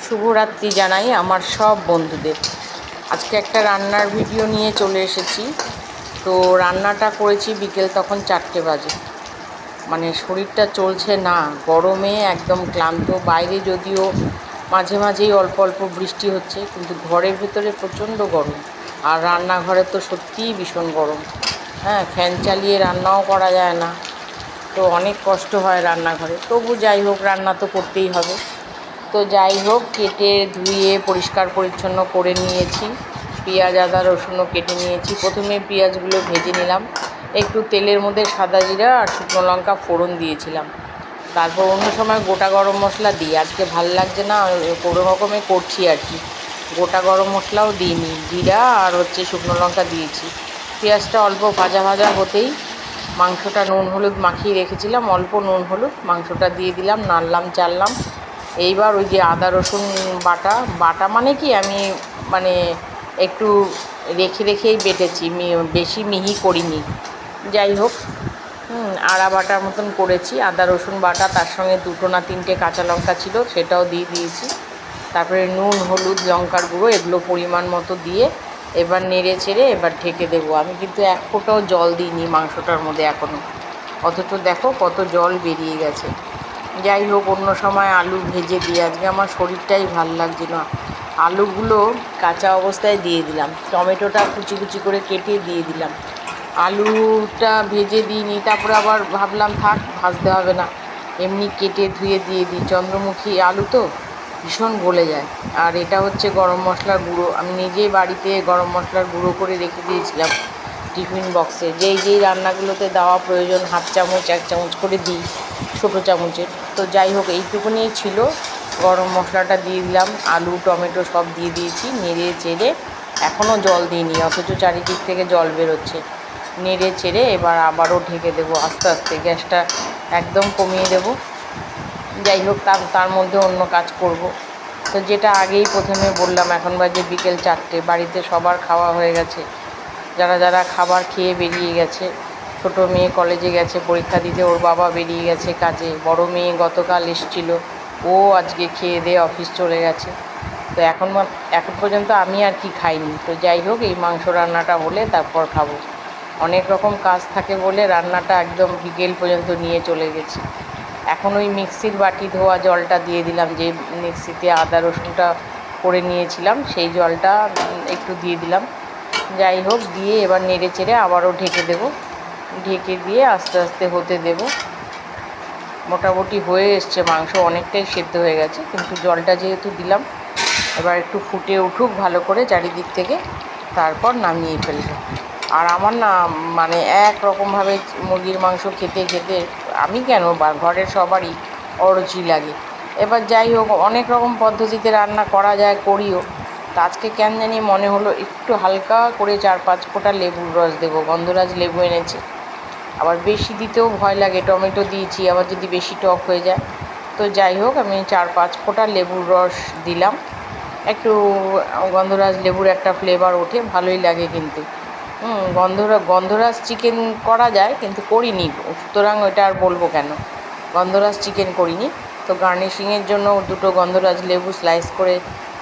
শুভরাত্রি জানাই আমার সব বন্ধুদের। আজকে একটা রান্নার ভিডিও নিয়ে চলে এসেছি। তো রান্নাটা করেছি বিকেল তখন 4টে বাজে। মানে শরীরটা চলছে না, গরমে একদম ক্লান্ত। বাইরে যদিও মাঝে মাঝেই অল্প অল্প বৃষ্টি হচ্ছে, কিন্তু ঘরের ভেতরে প্রচণ্ড গরম। আর রান্নাঘরে তো সত্যিই ভীষণ গরম। হ্যাঁ, ফ্যান চালিয়ে রান্নাও করা যায় না, তো অনেক কষ্ট হয় রান্নাঘরে। তবু যাই হোক, রান্না তো করতেই হবে। তো যাই হোক, কেটে ধুয়ে পরিষ্কার পরিচ্ছন্ন করে নিয়েছি। পেঁয়াজ আদা রসুনও কেটে নিয়েছি। প্রথমে পেঁয়াজগুলো ভেজে নিলাম, একটু তেলের মধ্যে সাদা জিরা আর শুকনো লঙ্কা ফোড়ন দিয়েছিলাম। তারপর অন্য সময় গোটা গরম মশলা দিই, আজকে ভাল লাগছে না, কোনো রকমে করছি আর কি। গোটা গরম মশলাও দিইনি, জিরা আর শুকনো লঙ্কা দিয়েছি। পেঁয়াজটা অল্প ভাজা ভাজা হতেই মাংসটা নুন হলুদ মাখিয়ে রেখেছিলাম, অল্প নুন হলুদ মাংসটা দিয়ে দিলাম, নাড়লাম চাললাম। এইবার ওই যে আদা রসুন বাটা বাটা মানে কি, আমি মানে একটু রেখে রেখেই বেটেছি, বেশি মিহি করিনি। যাই হোক, আড়া বাটার মতন করেছি আদা রসুন বাটা। তার সঙ্গে 2টো না 3টে কাঁচা লঙ্কা ছিল, সেটাও দিয়ে দিয়েছি। তারপরে নুন হলুদ লঙ্কার গুঁড়ো এগুলো পরিমাণ মতো দিয়ে এবার নেড়ে চেড়ে এবার ঢেকে দেবো। আমি কিন্তু এক ফোঁটাও জল দিইনি মাংসটার মধ্যে এখনও, অথচ দেখো কত জল বেরিয়ে গেছে। যাই হোক, অন্য সময় আলু ভেজে দিই, আজকে আমার শরীরটাই ভাল লাগছে না। আলুগুলো কাঁচা অবস্থায় দিয়ে দিলাম, টমেটোটা কুচি কুচি করে কেটে দিয়ে দিলাম। আলুটা ভেজে দিইনি, তারপরে আবার ভাবলাম থাক, ভাজতে হবে না, এমনি কেটে ধুয়ে দিয়ে দিই। চন্দ্রমুখী আলু তো ভীষণ গলে যায়। আর এটা হচ্ছে গরম মশলার গুঁড়ো, আমি নিজেই বাড়িতে গরম মশলার গুঁড়ো করে রেখে দিয়েছিলাম টিফিন বক্সে। যেই রান্নাগুলোতে দেওয়া প্রয়োজন 1/2 চামচ 1 চামচ করে দিই, ছোটো চামচের। তো যাই হোক, এইটুকুনি ছিল। গরম মশলাটা দিয়ে দিলাম, আলু টমেটো সব দিয়ে দিয়েছি, নেড়ে চেড়ে। এখনও জল দিইনি, অথচ চারিদিক থেকে জল বেরোচ্ছে। নেড়ে চেড়ে এবার আবারও ঢেকে দেবো আস্তে আস্তে, গ্যাসটা একদম কমিয়ে দেবো। যাই হোক, তার মধ্যে অন্য কাজ করব। তো যেটা আগেই প্রথমে বললাম, এখন বাজে বিকেল 4টে, বাড়িতে সবার খাওয়া হয়ে গেছে। যারা যারা খাবার খেয়ে বেরিয়ে গেছে। ছোটো মেয়ে কলেজে গেছে পরীক্ষা দিতে, ওর বাবা বেরিয়ে গেছে কাজে। বড় মেয়ে গতকাল এসেছিল, ও আজকে খেয়ে দিয়ে অফিস চলে গেছে। তো এখন পর্যন্ত আমি আর কি খাইনি। তো যাই হোক, এই মাংস রান্নাটা হলে তারপর খাবো। অনেক রকম কাজ থাকে বলে রান্নাটা একদম বিকেল পর্যন্ত নিয়ে চলে গেছি। এখন ওই মিক্সির বাটি ধোয়া জলটা দিয়ে দিলাম, যে মিক্সিতে আদা রসুনটা করে নিয়েছিলাম, সেই জলটা একটু দিয়ে দিলাম। যাই হোক, দিয়ে এবার নেড়ে চেড়ে আবারও ঢেকে দেব। ঢেকে দিয়ে আস্তে আস্তে হতে দেব। মোটামুটি হয়ে এসছে, মাংস অনেকটাই সেদ্ধ হয়ে গেছে, কিন্তু জলটা যেহেতু দিলাম, এবার একটু ফুটে উঠুক ভালো করে চারিদিক থেকে, তারপর নামিয়ে ফেলবো। আর আমার না মানে একরকমভাবে মুরগির মাংস খেতে খেতে আমি কেন, বা ঘরের সবারই অরুচি লাগে। এবার যাই হোক, অনেক রকম পদ্ধতিতে রান্না করা যায়, করিও। তা আজকে কেন জানি মনে হলো একটু হালকা করে 4-5 ফোঁটা লেবুর রস দেবো। গন্ধরাজ লেবু এনেছে, আবার বেশি দিতেও ভয় লাগে, টমেটো দিয়েছি, আবার যদি বেশি টক হয়ে যায়। তো যাই হোক, আমি 4-5 ফোঁটা লেবুর রস দিলাম। একটু গন্ধরাজ লেবুর একটা ফ্লেভার ওঠে, ভালোই লাগে কিন্তু। গন্ধরাজ চিকেন করা যায়, কিন্তু করিনি, সুতরাং ওইটা আর বলবো কেন। গন্ধরাজ চিকেন করিনি। তো গার্নিশিংয়ের জন্য 2টো গন্ধরাজ লেবু স্লাইস করে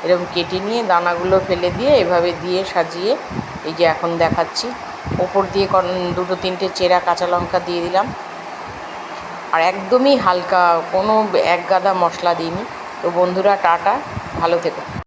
এরকম কেটে নিয়ে দানাগুলো ফেলে দিয়ে এভাবে দিয়ে সাজিয়ে, এই যে এখন দেখাচ্ছি, ওপর দিয়ে 2-3টে চেরা কাঁচা লঙ্কা দিয়ে দিলাম। আর একদমই হালকা, কোনো এক গাদা মশলা দিইনি। তো বন্ধুরা, টাটা, ভালো থেকো।